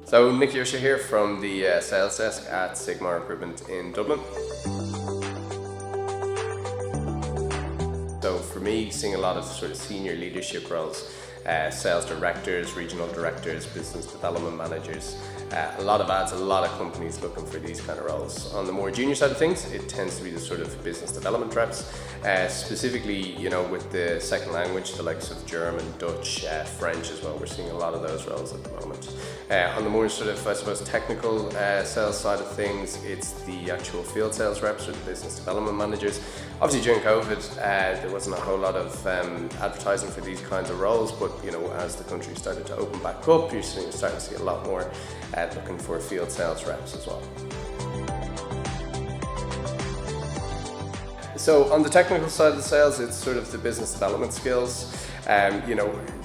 So Nicky Ussher here from the sales desk at Sigmar Recruitment in Dublin. So for me, seeing a lot of sort of senior leadership roles, sales directors, regional directors, business development managers, a lot of ads, a lot of companies looking for these kind of roles. On the more junior side of things, it tends to be the sort of business development reps, specifically, with the second language, the likes of German, Dutch, French as well. We're seeing a lot of those roles at the moment. On the more sort of, I suppose, technical sales side of things, it's the actual field sales reps or the business development managers. Obviously during COVID, there wasn't a whole lot of advertising for these kinds of roles, but as the country started to open back up, you're starting to see a lot more looking for field sales reps as well. So on the technical side of the sales, it's sort of the business development skills,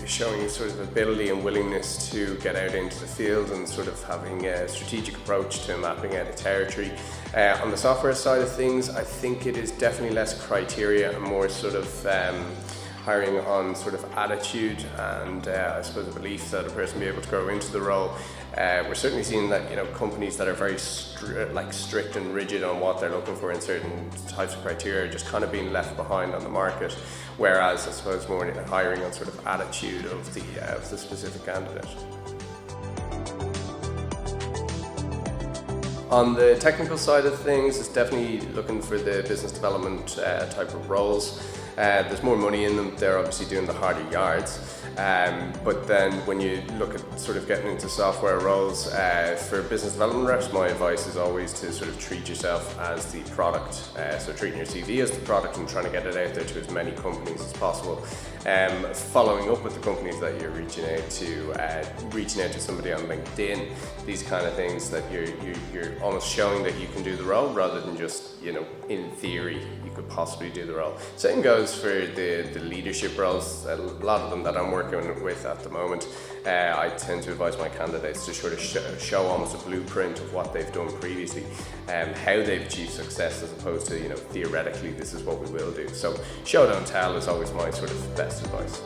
showing sort of ability and willingness to get out into the field and sort of having a strategic approach to mapping out a territory. On the software side of things, I think it is definitely less criteria and more sort of hiring on sort of attitude and I suppose a belief that a person will be able to grow into the role. We're certainly seeing that companies that are very strict and rigid on what they're looking for in certain types of criteria are just kind of being left behind on the market, whereas I suppose more hiring on sort of attitude of the specific candidate. On the technical side of things, it's definitely looking for the business development type of roles. There's more money in them, they're obviously doing the harder yards. But then when you look at sort of getting into software roles, for business development reps, my advice is always to sort of treat yourself as the product. So treating your CV as the product and trying to get it out there to as many companies as possible. Following up with the companies that you're reaching out to somebody on LinkedIn, these kind of things that you're almost showing that you can do the role rather than just, in theory, you could possibly do the role. Same goes for the leadership roles. A lot of them that I'm working with at the moment, I tend to advise my candidates to sort of show almost a blueprint of what they've done previously and how they've achieved success, as opposed to theoretically this is what we will do. So show don't tell is always my sort of best advice.